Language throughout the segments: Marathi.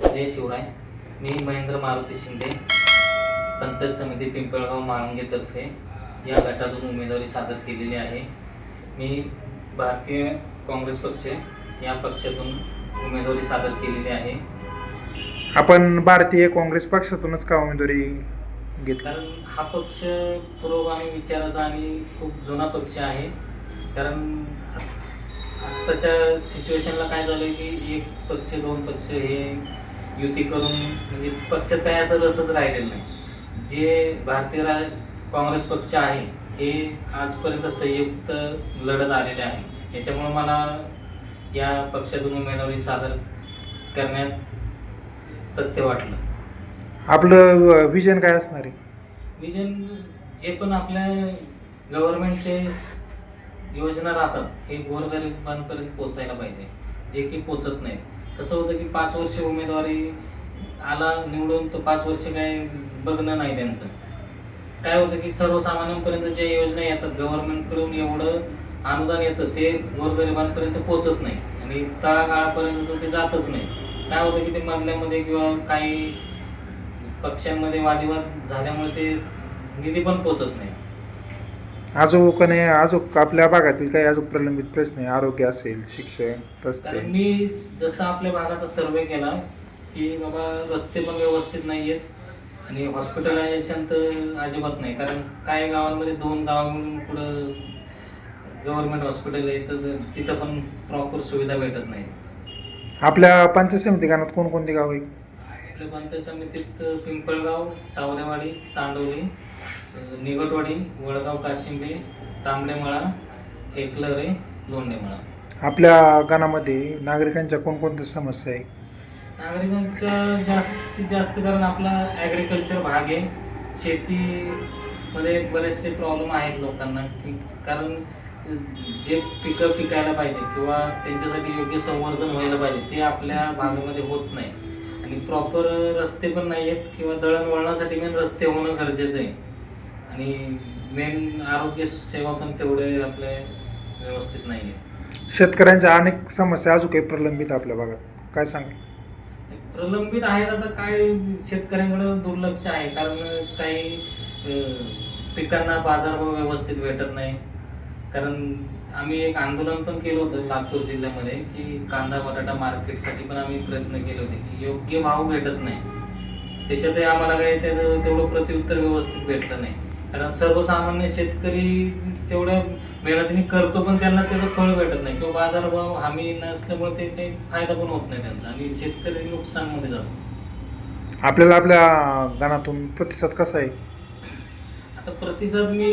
जय शिवराय. मी महेंद्र मारुती शिंदे, पंचायत समिती पिंपळगाव माळंगेतर्फे या गटातून उमेदवारी सादर केलेली आहे. मी भारतीय काँग्रेस पक्ष या पक्षातून उमेदवारी सादर केलेली आहे. आपण भारतीय काँग्रेस पक्षातूनच का उमेदवारी घेतली? कारण हा पक्ष पुरोगामी विचाराचा आणि खूप जुना पक्ष आहे. कारण आत्ताच्या सिच्युएशनला काय झालं की एक पक्ष दोन पक्ष हे युती करून म्हणजे पक्षात काही असं रसच राहिलेलं नाही. जे भारतीय काँग्रेस पक्ष आहे हे आजपर्यंत संयुक्त लढत आलेले आहे. याच्यामुळे मला या पक्षातून उमेदवारी सादर करण्यात तथ्य वाटलं. आपलं विजन काय असणार आहे? विजन जे पण आपल्या गव्हर्नमेंटचे योजना राहतात हे गोरगरिबांपर्यंत पोहोचायला पाहिजे, जे की पोचत नाही. कसं होतं की 5 वर्ष उमेदवारी आला निवडून तो 5 वर्ष काय बघणं नाही त्यांचं. काय होतं की सर्वसामान्यांपर्यंत ज्या योजना येतात गव्हर्नमेंटकडून एवढं अनुदान येतं ते गोरगरिबांपर्यंत पोचत नाही आणि तळागाळापर्यंत ते जातच नाही. काय होतं की ते मधल्यामध्ये किंवा काही पक्षांमध्ये वादविवाद झाल्यामुळे ते निधी पण पोचत नाही. अजून आपल्या भागातील काही अजून प्रलंबित प्रश्न आहे, आरोग्य असेल, शिक्षण, रस्ते. कारण मी जसं आपल्या भागाचा सर्वे केला की बाबा रस्ते पण व्यवस्थित नाही आहेत आणि हॉस्पिटलायझेशन तर अजिबात नाही. कारण काही गावांमध्ये 2 गाव मिळून पुढं गव्हर्नमेंट हॉस्पिटल आहे तर तिथं पण प्रॉपर सुविधा भेटत नाही. आपल्या पंचायत समिती गणात कोणकोणती गाव आहे? आपल्या पंचायत समितीत पिंपळगाव, टावरेवाडी, चांडोली, निगटवाडी, वडगाव, काशिंबे, तांबडेमळा, एकलरे, लोंढेमळा. आपल्या गणामध्ये नागरिकांच्या कोणकोणत्या समस्या आहे? नागरिकांचं जास्तीत जास्त कारण आपला ॲग्रिकल्चर भाग आहे. शेतीमध्ये बरेचसे प्रॉब्लेम आहेत लोकांना. कारण जे पिकं पिकायला पाहिजे किंवा त्यांच्यासाठी योग्य संवर्धन व्हायला पाहिजे ते आपल्या भागामध्ये होत नाही. आणि प्रॉपर रस्ते पण नाही आहेत किंवा दळणवळणासाठी मेन रस्ते होणं गरजेचं आहे. आणि मेन आरोग्य सेवा पण तेवढे आपले व्यवस्थित नाही आहे. शेतकऱ्यांच्या अनेक समस्या अजून काही प्रलंबित आपल्या भागात, काय सांगाल? प्रलंबित आहेत. आता काय शेतकऱ्यांकडे दुर्लक्ष आहे. कारण काही पिकांना बाजारभाव व्यवस्थित भेटत नाही. कारण आम्ही एक आंदोलन पण केलं होतं लातूर जिल्ह्यामध्ये की कांदा बटाटा मार्केटसाठी पण आम्ही प्रयत्न केले होते की योग्य भाव भेटत नाही. त्याच्यातही आम्हाला काही त्याचं तेवढं प्रत्युत्तर व्यवस्थित भेटलं नाही. कारण सर्वसामान्य शेतकरी तेवढ्या मेहनतीने करतो पण त्यांना त्याचं फळ भेटत नाही किंवा बाजारभाव हमी नसल्यामुळे ते काही फायदा पण होत नाही त्यांचा आणि शेतकरी नुकसानमध्ये जातो. आपल्याला आपल्या गणातून प्रतिसाद कसा आहे? आता प्रतिसाद मी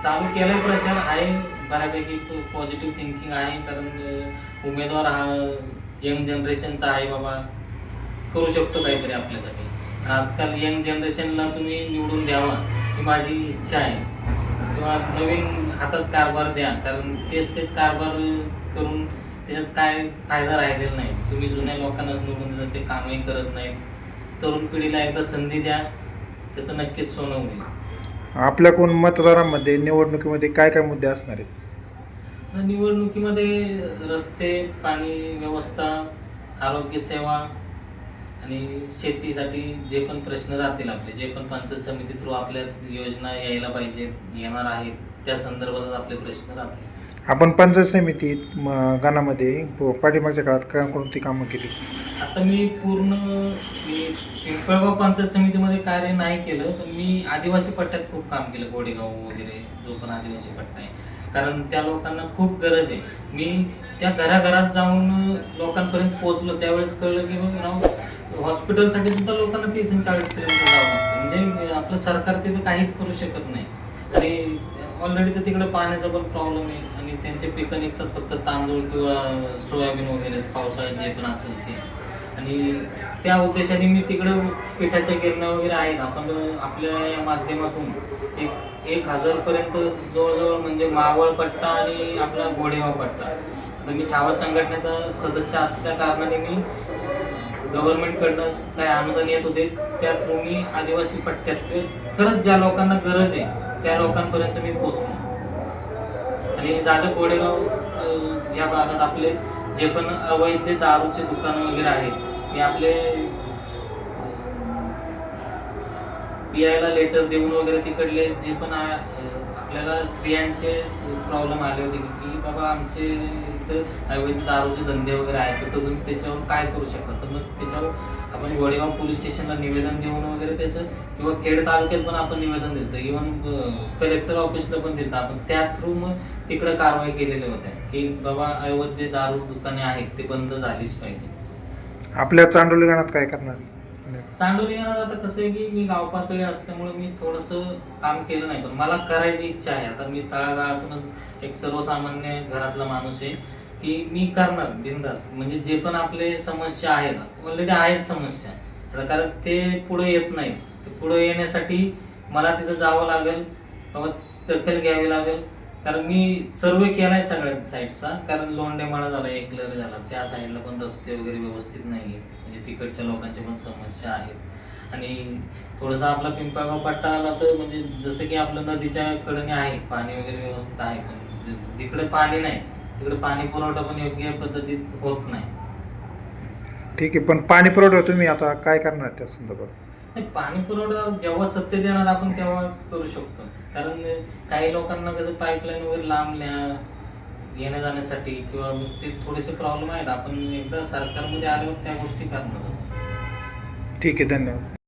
चालू केलाय, प्रचार आहे बऱ्यापैकी पॉझिटिव्ह थिंकिंग आहे. कारण उमेदवार हा यंग जनरेशनचा आहे, बाबा करू शकतो काहीतरी आपल्यासाठी. आजकाल यंग जनरेशनला तुम्ही निवडून द्यावा ही माझी इच्छा आहे किंवा नवीन हातात कारभार द्या. कारण तेच कारभार करून त्याच्यात काय फायदा राहिलेला नाही. तुम्ही जुन्या लोकांनाच निवडून देता, ते कामही करत नाहीत. तरुण पिढीला एकदा संधी द्या, त्याचं नक्कीच सोनं होईल. आपल्याकडून मतदारांमध्ये निवडणुकीमध्ये काय काय मुद्दे असणार आहेत? निवडणुकीमध्ये रस्ते, पाणी व्यवस्था, आरोग्य सेवा आणि शेतीसाठी जे पण प्रश्न राहतील आपले, जे पण पंचायत समिती थ्रू आपल्या योजना यायला पाहिजेत, येणार आहेत, त्या संदर्भात आपले प्रश्न राहतील. आपण पंचायत समितीत गणामध्ये पाठीमागच्या काळात कोणती कामं केली? आता मी पिंपळगाव पंचायत समितीमध्ये कार्य नाही केलं, पण मी आदिवासी पट्ट्यात खूप काम केलं. गोडेगाव वगैरे जो पण आदिवासी पट्टा आहे, कारण त्या लोकांना खूप गरज आहे. मी त्या घराघरात जाऊन लोकांपर्यंत पोहोचलो. त्यावेळेस कळलं की हॉस्पिटलसाठी सुद्धा लोकांना 30 आणि 40 किलोमीटर जावं लागतं. म्हणजे आपलं सरकार तिथे काहीच करू शकत नाही. आणि ऑलरेडी तर तिकडे पाण्याचा पण प्रॉब्लेम आहे आणि त्यांचे पिकं निघतात फक्त तांदूळ किंवा सोयाबीन वगैरे पावसाळ्यात जे पण असेल ते. आणि त्या उद्देशाने मी तिकडं पिठाच्या गिरण्या वगैरे आहेत. आपण आपल्या या माध्यमातून 1000 पर्यंत जवळजवळ म्हणजे मावळ पट्टा आणि आपला गोडेगाव पट्टा. आता मी छावा संघटनेचा सदस्य असल्या कारणाने मी गव्हर्नमेंटकडनं काय अनुदान येत होते त्या थ्रू मी आदिवासी पट्ट्यात खरंच ज्या लोकांना गरज आहे त्या लोकांपर्यंत मी पोहोचलो. आणि झालं गोडेगाव या भागात आपले जे पण अवैध दारूचे दुकानं वगैरे आहेत मी आपले PI ला लेटर देऊन वगैरे तिकडले जे पण आपल्याला स्त्रियांचे प्रॉब्लेम आले होते की बाबा आमचे इथं अवैध दारूचे धंदे वगैरे आहेत, तर तुम्ही त्याच्यावर काय करू शकता. तर मग त्याच्यावर आपण गोडेगाव पोलीस स्टेशनला निवेदन देऊन वगैरे त्याचं, किंवा खेड तालुक्यात पण आपण निवेदन दिलं, इव्हन कलेक्टर ऑफिसला पण दिलं आपण. त्या थ्रू मग तिकडे कारवाई केलेल्या होत्या की बाबा अवैध जे दारू दुकाने आहेत ते बंद झालीच पाहिजे. आपल्या चांडोली गणात काय करणार? चांडोली आता कसं आहे की मी गाव पातळी असल्यामुळे मी थोडंसं काम केलं नाही, पण मला करायची इच्छा आहे. आता मी तळागाळातूनच एक सर्वसामान्य घरातला माणूस आहे की मी करणार बिनधास्त. म्हणजे जे पण आपले समस्या आहेत, ऑलरेडी आहेत समस्या, आता कारण ते पुढे येत नाही, ते पुढे येण्यासाठी मला तिथं जावं लागेल, बाबा दखल घ्यावी लागेल. कारण मी सर्वे केलाय सगळ्या साईडचा, कारण लोंढेमाळा झाला, एकलर झाला, त्या साईडला पण रस्ते वगैरे व्यवस्थित नाही आहेत, म्हणजे तिकडच्या लोकांच्या पण समस्या आहेत. आणि थोडासा आपला पिंपळगाव पट्टा आला तर म्हणजे जसं की आपलं नदीच्या कडेने आहे, पाणी वगैरे व्यवस्थित आहे, पण जिकडे पाणी नाही तिकडे पाणी पुरवठा पण योग्य पद्धतीत होत नाही. ठीक आहे, पण पाणी पुरवठा तुम्ही आता काय करणार त्या संदर्भात? नाही, पाणी पुरवठा जेव्हा सत्तेत येणार आपण तेव्हा करू शकतो. कारण काही लोकांना कसं पाईपलाईन वगैरे लांबल्या येण्या जाण्यासाठी किंवा मग ते थोडेसे प्रॉब्लेम आहेत, आपण एकदा सरकारमध्ये आल्यावर त्या गोष्टी करणारच. ठीक आहे, धन्यवाद.